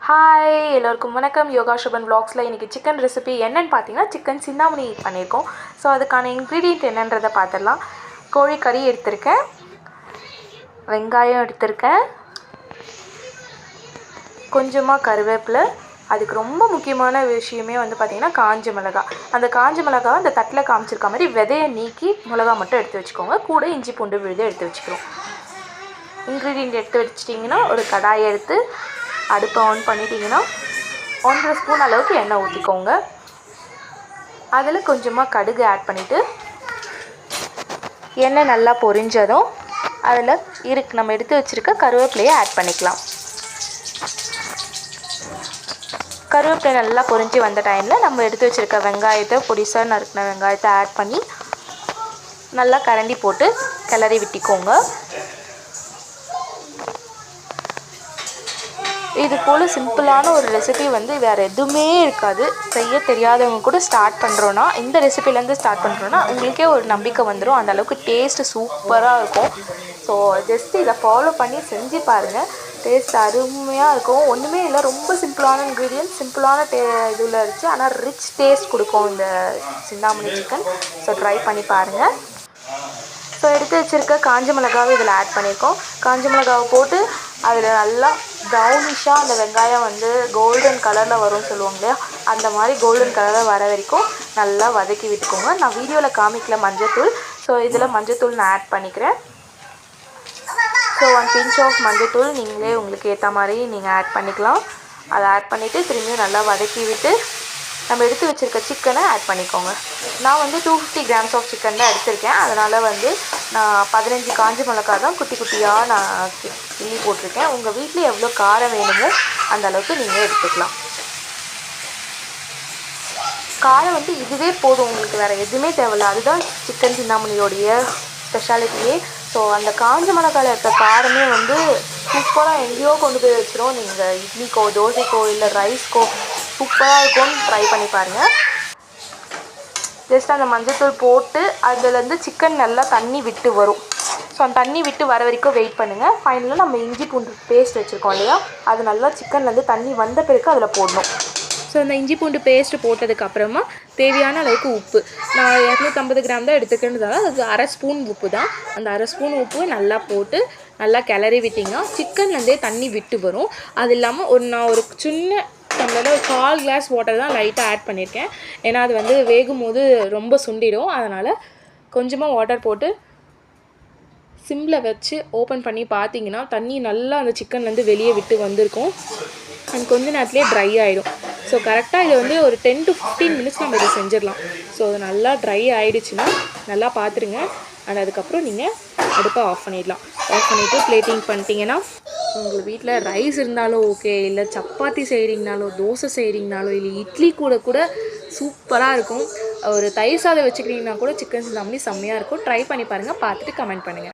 Hi எல்லோருக்கும் வணக்கம். யோகா ஷோபன் வ்ளாக்ஸில் இன்றைக்கி சிக்கன் ரெசிபி என்னென்னு பார்த்தீங்கன்னா சிக்கன் சிந்தாமணி பண்ணியிருக்கோம். ஸோ அதுக்கான இன்க்ரீடியன்ட் என்னன்றதை பார்த்துடலாம். கோழிக்கறி எடுத்திருக்கேன், வெங்காயம் எடுத்திருக்கேன், கொஞ்சமாக கருவேப்பிலை, அதுக்கு ரொம்ப முக்கியமான விஷயமே வந்து பார்த்திங்கன்னா காஞ்ச மிளகா. அந்த காஞ்ச மிளகா அந்த தட்டில் காமிச்சிருக்க மாதிரி விதையை நீக்கி மிளகா மட்டும் எடுத்து வச்சுக்கோங்க. கூட இஞ்சி பூண்டு விழுது எடுத்து வச்சுக்கிறோம். இன்க்ரீடியன்ட் எடுத்து வச்சிட்டிங்கன்னா ஒரு கடாயை எடுத்து அடுப்பை ஆன் பண்ணிட்டீங்கன்னா 1.5 ஸ்பூன் அளவுக்கு எண்ணெய் ஊற்றிக்கோங்க. அதில் கொஞ்சமாக கடுகு ஆட் பண்ணிவிட்டு எண்ணெய் நல்லா பொரிஞ்சதும் அதில் நம்ம எடுத்து வச்சுருக்க கருவேப்பிலையை ஆட் பண்ணிக்கலாம். கருவேப்பிலை நல்லா பொரிஞ்சு வந்த டைமில் நம்ம எடுத்து வச்சுருக்க வெங்காயத்தை பொடிசாக நறுக்கின வெங்காயத்தை ஆட் பண்ணி நல்லா கரண்டி போட்டு கிளறி விட்டிக்கோங்க. இது போல் சிம்பிளான ஒரு ரெசிபி வந்து வேறு எதுவுமே இருக்காது. செய்ய தெரியாதவங்க கூட ஸ்டார்ட் பண்ணுறோன்னா இந்த ரெசிபிலேருந்து ஸ்டார்ட் பண்ணுறோன்னா உங்களுக்கே ஒரு நம்பிக்கை வந்துடும். அந்தளவுக்கு டேஸ்ட்டு சூப்பராக இருக்கும். ஸோ ஜஸ்ட் இதை ஃபாலோ பண்ணி செஞ்சு பாருங்கள். டேஸ்ட் அருமையாக இருக்கும். ஒன்றுமே இல்லை, ரொம்ப சிம்பிளான இன்க்ரீடியன்ட், சிம்பிளான இதில் இருந்துச்சு. ஆனால் ரிச் டேஸ்ட் கொடுக்கும் இந்த சிந்தாமணி சிக்கன். ஸோ ட்ரை பண்ணி பாருங்கள். ஸோ எடுத்து வச்சுருக்க காஞ்ச மிளகாவை இதில் ஆட் பண்ணியிருக்கோம். காஞ்ச மிளகாவை போட்டு அதில் நல்லா ப்ரௌனிஷாக அந்த வெங்காயம் வந்து கோல்டன் கலரில் வரும்னு சொல்லுவாங்க இல்லையா, அந்த மாதிரி கோல்டன் கலரில் வர வரைக்கும் நல்லா வதக்கி விட்டுக்கோங்க. நான் வீடியோவில் காமிக்கல மஞ்சத்தூள். ஸோ இதில் மஞ்சத்தூள் நான் ஆட் பண்ணிக்கிறேன். ஸோ 1 பிஞ்ச் ஆஃப் மஞ்சத்தூள் நீங்களே உங்களுக்கு ஏற்ற மாதிரி நீங்கள் ஆட் பண்ணிக்கலாம். அதை ஆட் பண்ணிவிட்டு திரும்பியும் நல்லா வதக்கி விட்டு நம்ம எடுத்து வச்சுருக்க சிக்கனை ஆட் பண்ணிக்கோங்க. நான் வந்து 250 கிராம்ஸ் ஆஃப் சிக்கன் தான் எடுத்திருக்கேன். அதனால் வந்து நான் 15 காஞ்ச மிளகா தான் குட்டி குட்டியாக நான் கிள்ளி போட்டிருக்கேன். உங்கள் வீட்டில் எவ்வளோ காரம் வேணுமோ அந்த அளவுக்கு நீங்கள் எடுத்துக்கலாம். காரம் வந்து இதுவே போதும், உங்களுக்கு வேறு எதுவுமே தேவையில்லை. அதுதான் சிக்கன் சிந்தாமணியோடைய ஸ்பெஷாலிட்டியே. ஸோ அந்த காஞ்ச மிளகாயில் இருக்க காரமே வந்து சூப்பராக எங்கேயோ கொண்டு போய் வச்சிரும். நீங்கள் இட்லிக்கோ தோசைக்கோ இல்லை ரைஸ்க்கோ சூப்பராக இருக்கும்னு ட்ரை பண்ணி பாருங்கள். ஜஸ்ட் அந்த மஞ்சத்தூள் போட்டு அதுலேருந்து சிக்கன் நல்லா தண்ணி விட்டு வரும். ஸோ அந்த தண்ணி விட்டு வர வரைக்கும் வெயிட் பண்ணுங்கள். ஃபைனலாக நம்ம இஞ்சி பூண்டு பேஸ்ட் வச்சுருக்கோம் இல்லையா, அது நல்லா சிக்கன்லேருந்து தண்ணி வந்த பிறகு அதில் போடணும். ஸோ அந்த இஞ்சி பூண்டு பேஸ்ட்டு போட்டதுக்கப்புறமா தேவையான அளவுக்கு உப்பு, நான் 250 கிராம் தான் எடுத்துக்கின்றதால அது 1/2 ஸ்பூன் உப்பு தான். அந்த 1/2 ஸ்பூன் உப்பு நல்லா போட்டு நல்லா கிளறி விட்டிங்கன்னா சிக்கன்லேருந்தே தண்ணி விட்டு வரும். அது இல்லாமல் நான் ஒரு சின்ன டம்ளரில் ஒரு 1/4 கிளாஸ் வாட்டர் தான் லைட்டாக ஆட் பண்ணியிருக்கேன். ஏன்னா அது வந்து வேகும் போது ரொம்ப சுண்டிடும். அதனால் கொஞ்சமாக வாட்டர் போட்டு சிம்மில் வச்சு ஓப்பன் பண்ணி பார்த்தீங்கன்னா தண்ணி நல்லா அந்த சிக்கன்லேருந்து வெளியே விட்டு வந்திருக்கும். அண்ட் கொஞ்ச நேரத்துலேயே ட்ரை ஆகிடும். ஸோ கரெக்டாக இதை வந்து ஒரு 10 to 15 மினிட்ஸ் நம்ம இதை செஞ்சிடலாம். ஸோ அது நல்லா ட்ரை ஆகிடுச்சுன்னா நல்லா பார்த்துருங்க. அண்ட் அதுக்கப்புறம் நீங்கள் அடுப்பை ஆஃப் பண்ணிடலாம். ஆஃப் பண்ணிவிட்டு பிளேட்டிங் பண்ணிட்டீங்கன்னா உங்கள் வீட்டில் ரைஸ் இருந்தாலும் ஓகே, இல்லை சப்பாத்தி செய்கிறீங்கனாலோ தோசை செய்கிறீங்கனாலோ இல்லை இட்லி கூட சூப்பராக இருக்கும். ஒரு தயிர் சாதம் வச்சுக்கிறீங்கன்னா கூட சிக்கன் சிந்தாமணி செம்மையாக இருக்கும். ட்ரை பண்ணி பாருங்கள், பார்த்துட்டு கமெண்ட் பண்ணுங்கள்.